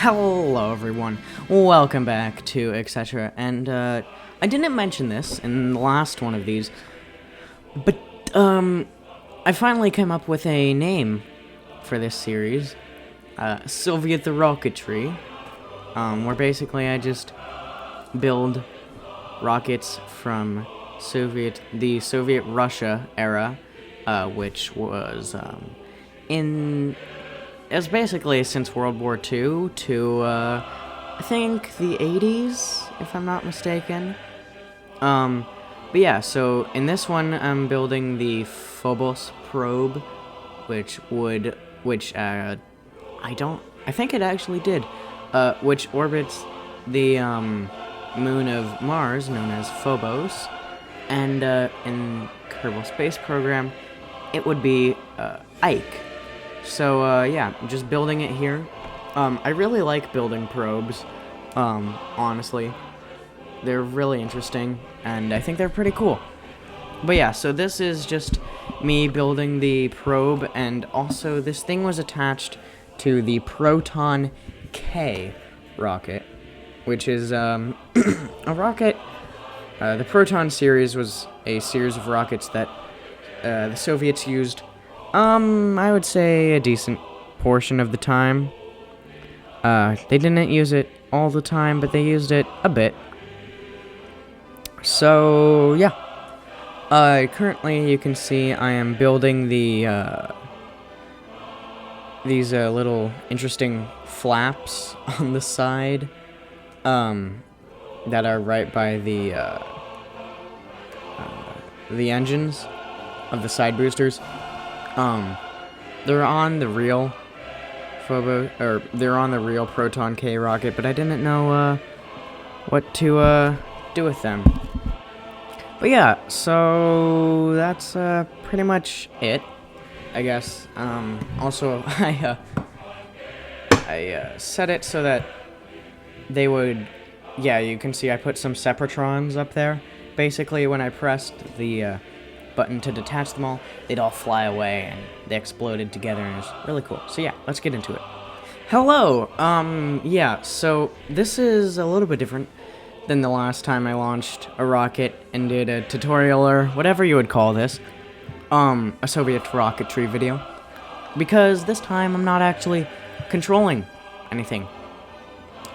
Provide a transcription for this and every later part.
Hello everyone, welcome back to Ecsetra, and I didn't mention this in the last one of these, but I finally came up with a name for this series, Soviet the Rocketry, where basically I just build rockets from the Soviet Russia era, which was it was basically since World War II to, I think the 80s, if I'm not mistaken. But yeah, so in this one, I'm building the Phobos probe, which I think it actually did, which orbits the, moon of Mars, known as Phobos, and, in Kerbal Space Program, it would be, Ike. So, yeah, just building it here. I really like building probes, honestly. They're really interesting, and I think they're pretty cool. But yeah, so this is just me building the probe, and also this thing was attached to the Proton K rocket, which is, a rocket. The Proton series was a series of rockets that, the Soviets used I would say a decent portion of the time. They didn't use it all the time, but they used it a bit. So, yeah. Currently, you can see I am building these little interesting flaps on the side, that are right by the engines of the side boosters. They're on the real Phobos, or they're on the real Proton K rocket, but I didn't know, what to, do with them. But yeah, so that's, pretty much it, I guess. Also, I set it so that they would, yeah, you can see I put some Separatrons up there. Basically, when I pressed the, button to detach them all, they'd all fly away and they exploded together, and it was really cool. So yeah, let's get into it. Hello! Yeah, so this is a little bit different than the last time I launched a rocket and did a tutorial, or whatever you would call this, a Soviet rocketry video, because this time I'm not actually controlling anything.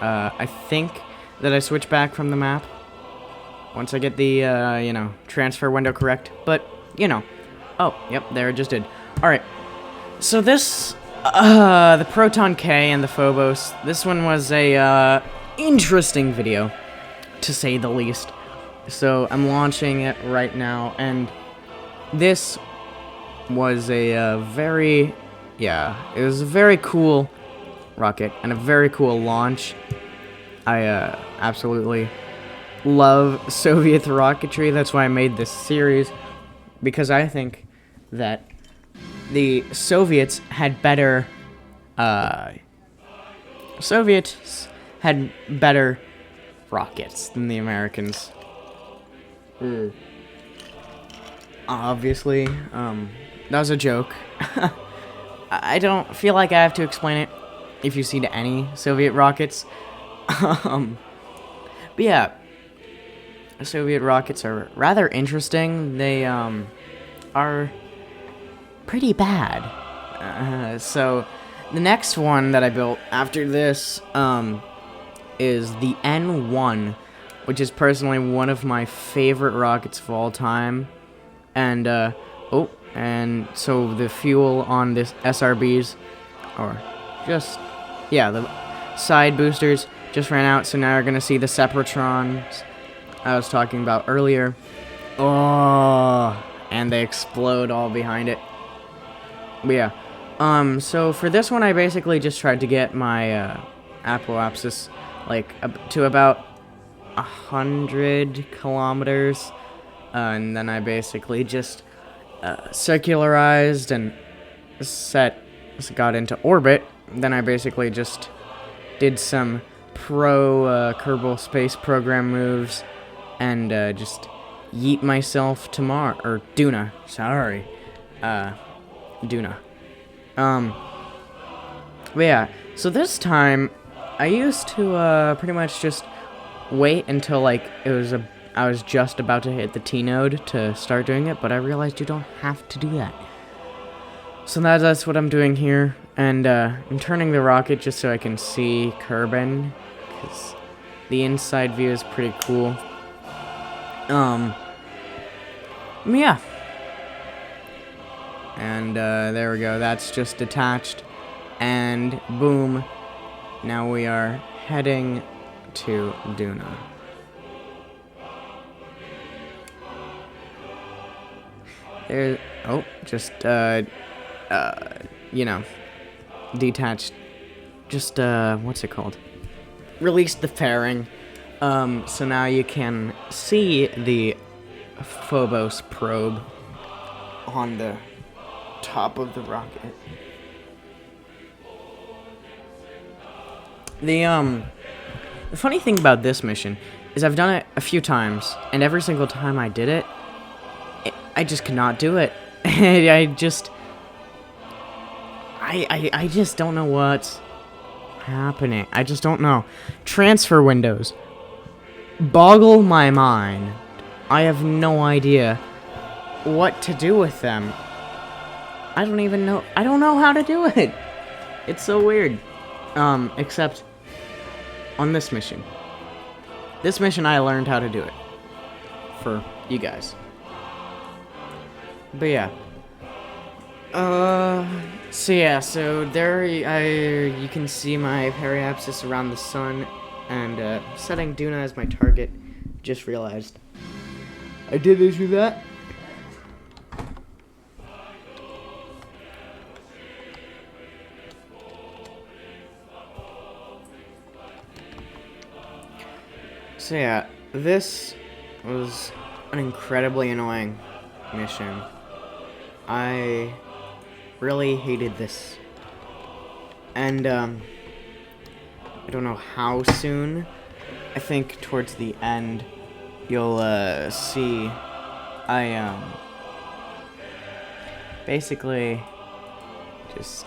I think that I switch back from the map once I get the, transfer window correct. But, oh, yep, there it just did. Alright, so this, the Proton K and the Phobos, this one was a, interesting video, to say the least. So, I'm launching it right now, and this was a, it was a very cool rocket, and a very cool launch. I, absolutely love Soviet rocketry. That's why I made this series, because I think that the Soviets had better rockets than the Americans. Obviously, that was a joke. I don't feel like I have to explain it if you've seen any Soviet rockets. But yeah, Soviet rockets are rather interesting. They are pretty bad. So the next one that I built after this is the N1, which is personally one of my favorite rockets of all time. And and so the fuel on this SRBs, or just, yeah, the side boosters just ran out, so now you're gonna see the Separatrons I was talking about earlier. Oh, and they explode all behind it. But yeah, so for this one, I basically just tried to get my apoapsis up to about 100 kilometers, and then I basically just circularized and got into orbit. Then I basically just did some Kerbal Space Program moves, and just yeet myself to Mars, or Duna, sorry, Duna. But yeah, so this time, I used to pretty much just wait until like I was just about to hit the T node to start doing it, but I realized you don't have to do that. So that's what I'm doing here, and I'm turning the rocket just so I can see Kerbin, because the inside view is pretty cool. Yeah. And there we go, that's just detached, and boom, now we are heading to Duna. There, oh, just, you know, detached, just, what's it called? Released the fairing, so now you can see the Phobos probe on the top of the rocket. The funny thing about this mission is I've done it a few times, and every single time I did it, I just could not do it. I just don't know what's happening. I just don't know. Transfer windows boggle my mind. I have no idea what to do with them. I don't even know. I don't know how to do it. It's so weird. Except on this mission. This mission I learned how to do it. For you guys. But yeah. So there you can see my periapsis around the sun, and setting Duna as my target. Just realized I did do that. So yeah, this was an incredibly annoying mission. I really hated this. And, I don't know how soon. I think towards the end, you'll, see I, basically just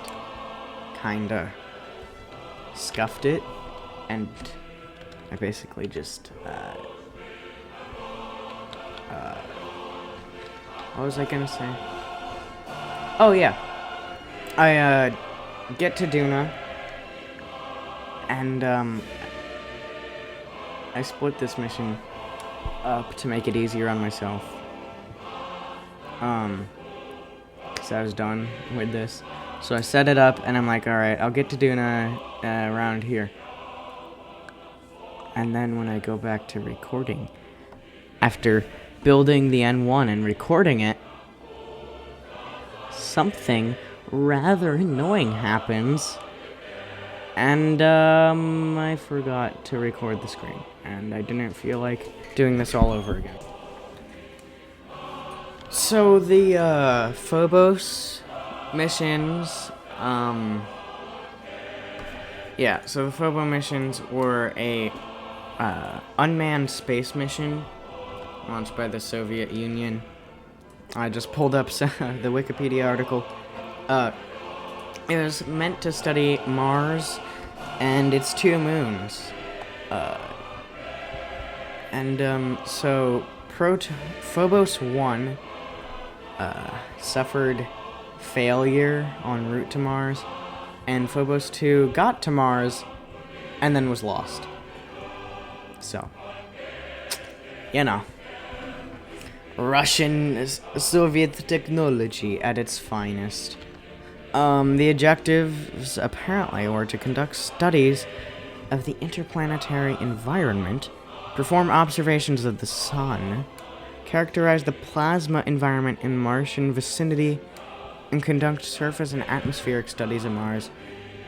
kinda scuffed it, and I basically just, what was I gonna say? Oh, yeah. I, get to Duna, and, I split this mission up to make it easier on myself. Because I was done with this. So I set it up, and I'm like, alright, I'll get to Duna, around here. And then when I go back to recording, after building the N1 and recording it, something rather annoying happens, and I forgot to record the screen, and I didn't feel like doing this all over again. So the Phobos missions, yeah, so the Phobos missions were a unmanned space mission launched by the Soviet Union. I just pulled up the Wikipedia article. It was meant to study Mars and its 2 moons. So Phobos 1 suffered failure en route to Mars, and Phobos 2 got to Mars and then was lost. So, you know, Russian Soviet technology at its finest. The objectives apparently were to conduct studies of the interplanetary environment, perform observations of the sun, characterize the plasma environment in Martian vicinity, and conduct surface and atmospheric studies of Mars,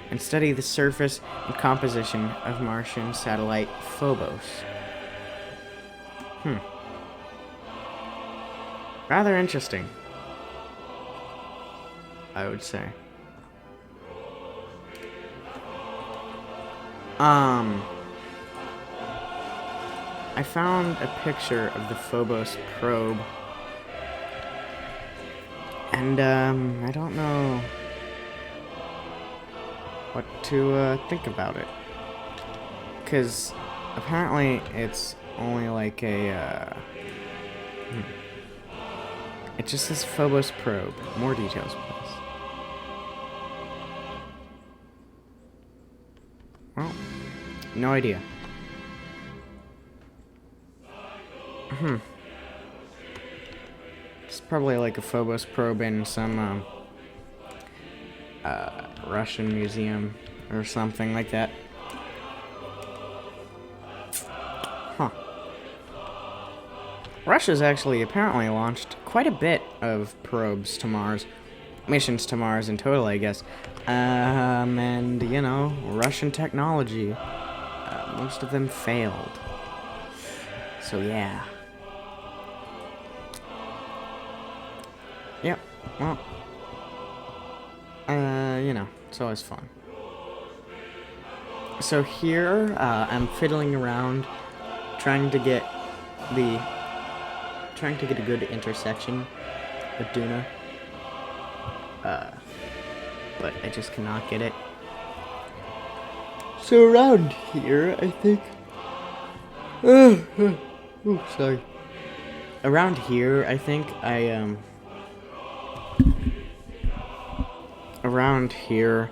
and study the surface and composition of Martian satellite Phobos. Rather interesting, I would say. I found a picture of the Phobos probe, and I don't know what to think about it. Because apparently it's only like a, it just says Phobos probe. More details, please. Well, no idea. It's probably like a Phobos probe in some, Russian museum or something like that. Huh. Russia's actually apparently launched quite a bit of probes to Mars. Missions to Mars in total, I guess. And, you know, Russian technology. Most of them failed. So, yeah. Yep, well, you know, it's always fun. So here, I'm fiddling around, trying to get a good intersection with Duna. But I just cannot get it. So around here, I think... Oh, sorry. Around here, I think around here,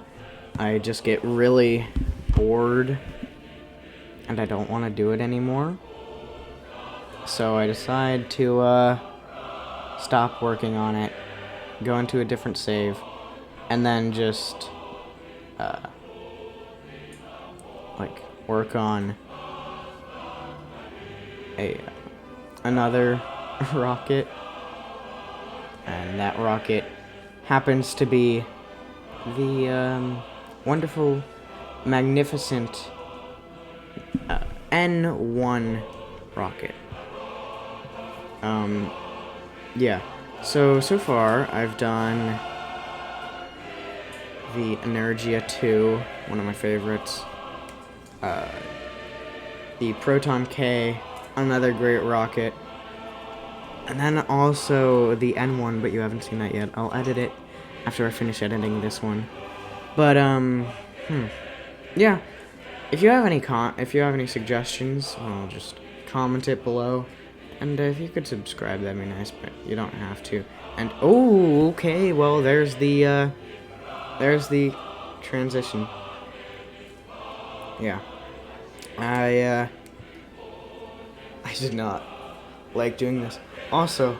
I just get really bored, and I don't want to do it anymore. So I decide to, stop working on it, go into a different save, and then just, like, work on another rocket, and that rocket happens to be the wonderful, magnificent N1 rocket. Yeah. So far I've done the Energia 2, one of my favorites. The Proton K, another great rocket. And then also the N1, but you haven't seen that yet. I'll edit it after I finish editing this one. But yeah. If you have any suggestions, well, just comment it below. And if you could subscribe, that'd be nice, but you don't have to. And oh, okay, well, there's the transition. Yeah. I did not like doing this. Also,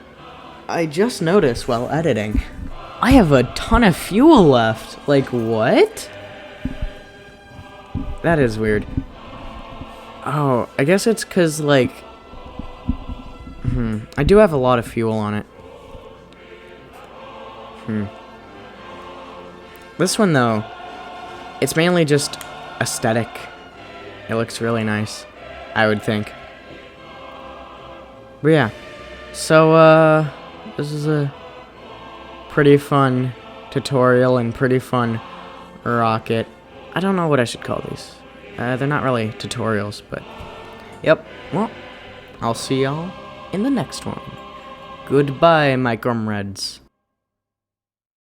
I just noticed while editing, I have a ton of fuel left. Like, what? That is weird. Oh, I guess it's 'cause, like, I do have a lot of fuel on it. This one, though, it's mainly just aesthetic. It looks really nice, I would think. But yeah, so, this is a pretty fun tutorial and pretty fun rocket. I don't know what I should call these. They're not really tutorials, but yep. Well, I'll see y'all in the next one. Goodbye, my comrades.